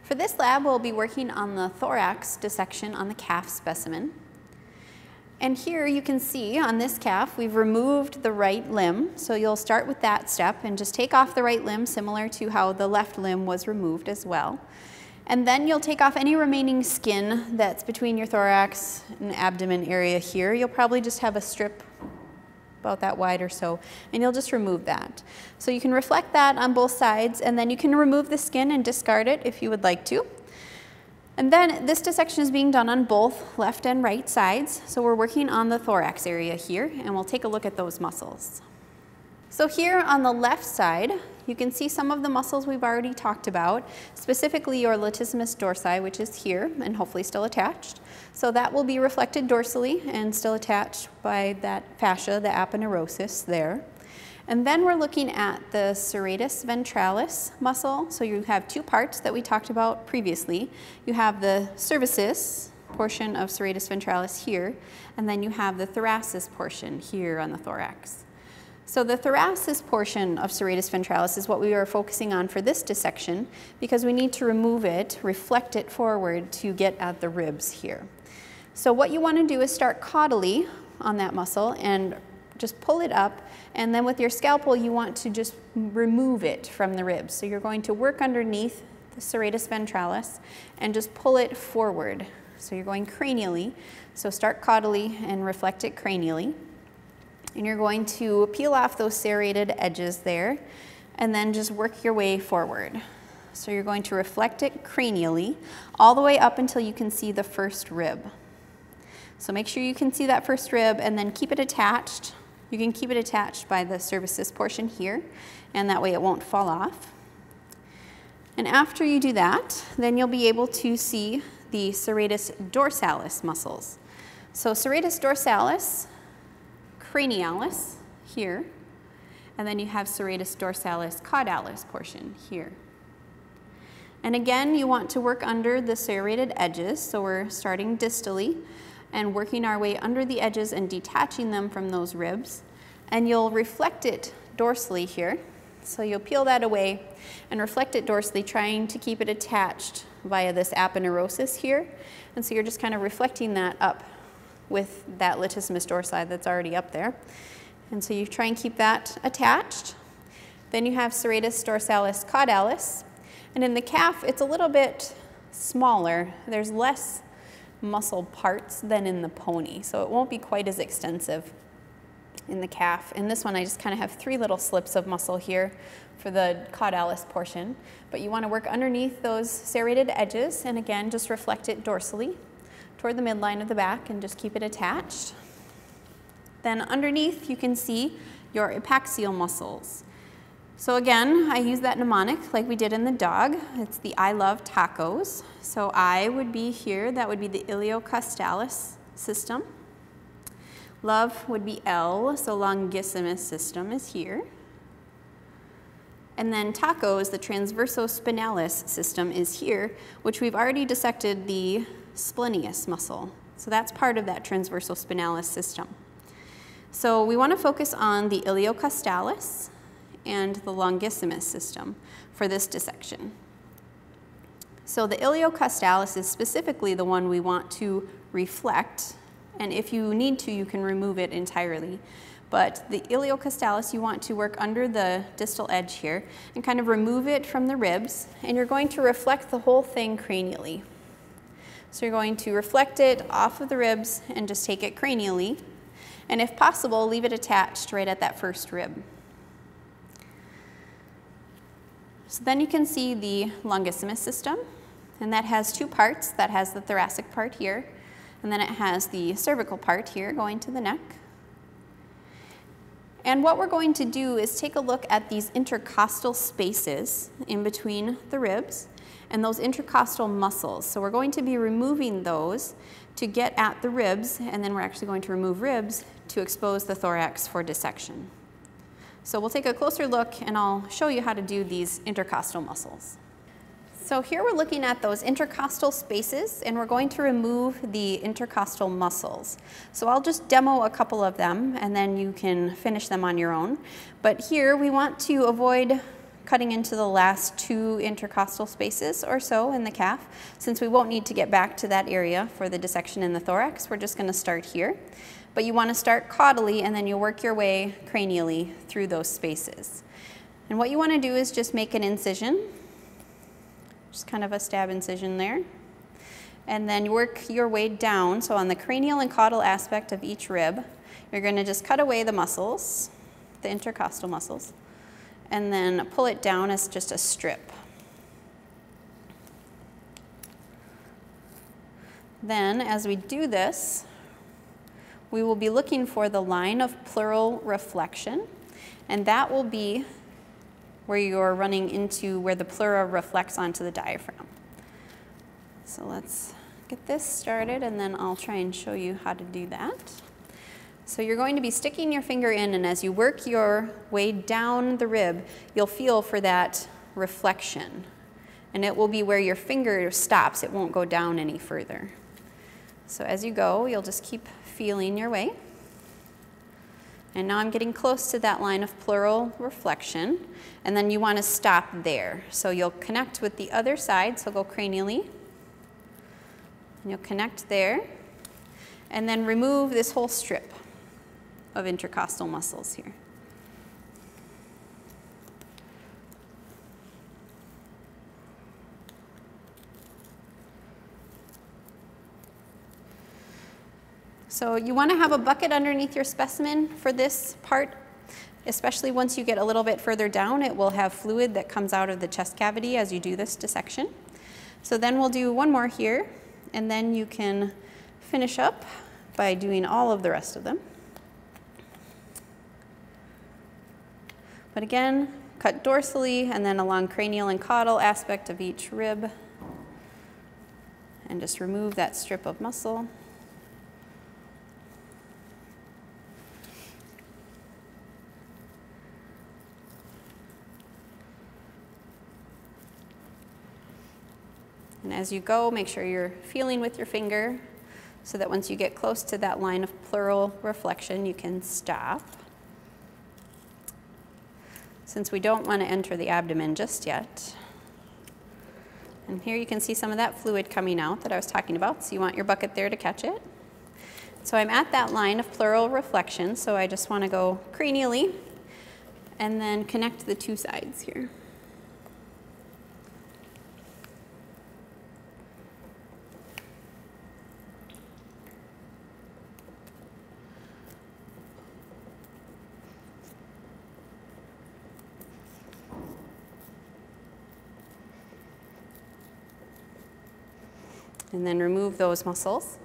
For this lab, we'll be working on the thorax dissection on the calf specimen. And here you can see on this calf, we've removed the right limb. So you'll start with that step and just take off the right limb, similar to how the left limb was removed as well. And then you'll take off any remaining skin that's between your thorax and abdomen area here. You'll probably just have a strip about that wide or so, and you'll just remove that. So you can reflect that on both sides, and then you can remove the skin and discard it if you would like to. And then this dissection is being done on both left and right sides. So we're working on the thorax area here, and we'll take a look at those muscles. So here on the left side, you can see some of the muscles we've already talked about, specifically your latissimus dorsi, which is here and hopefully still attached. So that will be reflected dorsally and still attached by that fascia, the aponeurosis there. And then we're looking at the serratus ventralis muscle. So you have two parts that we talked about previously. You have the cervicis portion of serratus ventralis here, and then you have the thoracis portion here on the thorax. So the thoracis portion of serratus ventralis is what we are focusing on for this dissection because we need to remove it, reflect it forward to get at the ribs here. So what you want to do is start caudally on that muscle and just pull it up, and then with your scalpel you want to just remove it from the ribs. So you're going to work underneath the serratus ventralis and just pull it forward. So you're going cranially, so start caudally and reflect it cranially. And you're going to peel off those serrated edges there and then just work your way forward. So you're going to reflect it cranially all the way up until you can see the first rib. So make sure you can see that first rib and then keep it attached. You can keep it attached by the cervicis portion here, and that way it won't fall off. And after you do that, then you'll be able to see the serratus dorsalis muscles. So serratus dorsalis, cranialis here, and then you have serratus dorsalis caudalis portion here. And again, you want to work under the serrated edges, so we're starting distally and working our way under the edges and detaching them from those ribs. And you'll reflect it dorsally here. So you'll peel that away and reflect it dorsally, trying to keep it attached via this aponeurosis here. And so you're just kind of reflecting that up with that latissimus dorsi that's already up there. And so you try and keep that attached. Then you have serratus dorsalis caudalis. And in the calf, it's a little bit smaller. There's less muscle parts than in the pony, so it won't be quite as extensive in the calf. In this one, I just kind of have three little slips of muscle here for the caudalis portion. But you want to work underneath those serrated edges, and again, just reflect it dorsally toward the midline of the back and just keep it attached. Then underneath, you can see your epaxial muscles. So again, I use that mnemonic like we did in the dog. It's the I love tacos. So I would be here, that would be the iliocostalis system. Love would be L, so longissimus system is here. And then tacos, the transversospinalis system is here, which we've already dissected the splenius muscle. So that's part of that transversospinalis system. So we want to focus on the iliocostalis and the longissimus system for this dissection. So the iliocostalis is specifically the one we want to reflect, and if you need to, you can remove it entirely. But the iliocostalis, you want to work under the distal edge here and kind of remove it from the ribs, and you're going to reflect the whole thing cranially. So you're going to reflect it off of the ribs and just take it cranially, and if possible, leave it attached right at that first rib. So then you can see the longissimus system, and that has two parts. That has the thoracic part here, and then it has the cervical part here going to the neck. And what we're going to do is take a look at these intercostal spaces in between the ribs and those intercostal muscles. So we're going to be removing those to get at the ribs, and then we're actually going to remove ribs to expose the thorax for dissection. So we'll take a closer look and I'll show you how to do these intercostal muscles. So here we're looking at those intercostal spaces, and we're going to remove the intercostal muscles. So I'll just demo a couple of them and then you can finish them on your own. But here we want to avoid cutting into the last 2 intercostal spaces or so in the calf. Since we won't need to get back to that area for the dissection in the thorax, we're just going to start here. But you want to start caudally, and then you'll work your way cranially through those spaces. And what you want to do is just make an incision, just kind of a stab incision there. And then you work your way down. So on the cranial and caudal aspect of each rib, you're going to just cut away the muscles, the intercostal muscles, and then pull it down as just a strip. Then, as we do this, we will be looking for the line of pleural reflection, and that will be where you're running into where the pleura reflects onto the diaphragm. So let's get this started, and then I'll try and show you how to do that. So you're going to be sticking your finger in, and as you work your way down the rib, you'll feel for that reflection. And it will be where your finger stops. It won't go down any further. So as you go, you'll just keep feeling your way. And now I'm getting close to that line of pleural reflection, and then you want to stop there. So you'll connect with the other side, so go cranially, and you'll connect there, and then remove this whole strip of intercostal muscles here. So you want to have a bucket underneath your specimen for this part, especially once you get a little bit further down. It will have fluid that comes out of the chest cavity as you do this dissection. So then we'll do one more here, and then you can finish up by doing all of the rest of them. But again, cut dorsally and then along cranial and caudal aspect of each rib, and just remove that strip of muscle. And as you go, make sure you're feeling with your finger so that once you get close to that line of pleural reflection, you can stop. Since we don't want to enter the abdomen just yet. And here you can see some of that fluid coming out that I was talking about, so you want your bucket there to catch it. So I'm at that line of pleural reflection, so I just want to go cranially and then connect the 2 sides here. And then remove those muscles.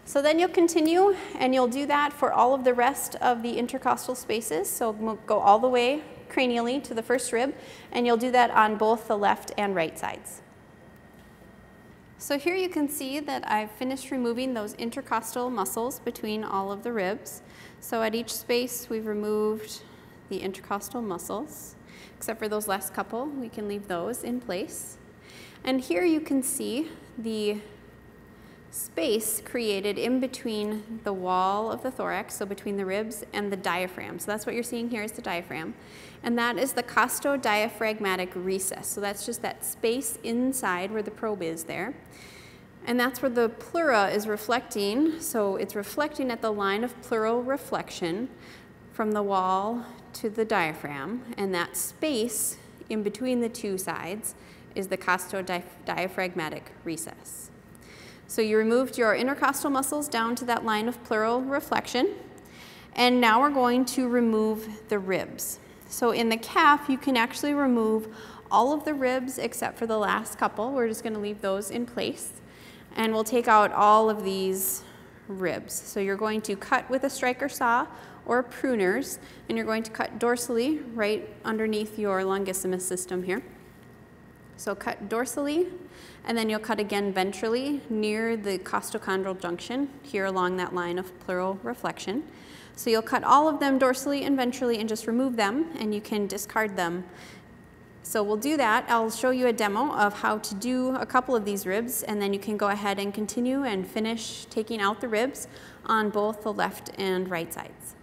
So then you'll continue, and you'll do that for all of the rest of the intercostal spaces. So we'll go all the way cranially to the first rib, and you'll do that on both the left and right sides. So here you can see that I've finished removing those intercostal muscles between all of the ribs. So at each space we've removed the intercostal muscles, except for those last couple. We can leave those in place. And here you can see the space created in between the wall of the thorax, so between the ribs and the diaphragm. So that's what you're seeing here is the diaphragm. And that is the costodiaphragmatic recess. So that's just that space inside where the probe is there. And that's where the pleura is reflecting. So it's reflecting at the line of pleural reflection from the wall to the diaphragm. And that space in between the 2 sides is the costodiaphragmatic recess. So you removed your intercostal muscles down to that line of pleural reflection, and now we're going to remove the ribs. So in the calf, you can actually remove all of the ribs except for the last couple. We're just going to leave those in place, and we'll take out all of these ribs. So you're going to cut with a striker saw or pruners, and you're going to cut dorsally right underneath your longissimus system here. So cut dorsally, and then you'll cut again ventrally near the costochondral junction here along that line of pleural reflection. So you'll cut all of them dorsally and ventrally and just remove them, and you can discard them. So we'll do that. I'll show you a demo of how to do a couple of these ribs, and then you can go ahead and continue and finish taking out the ribs on both the left and right sides.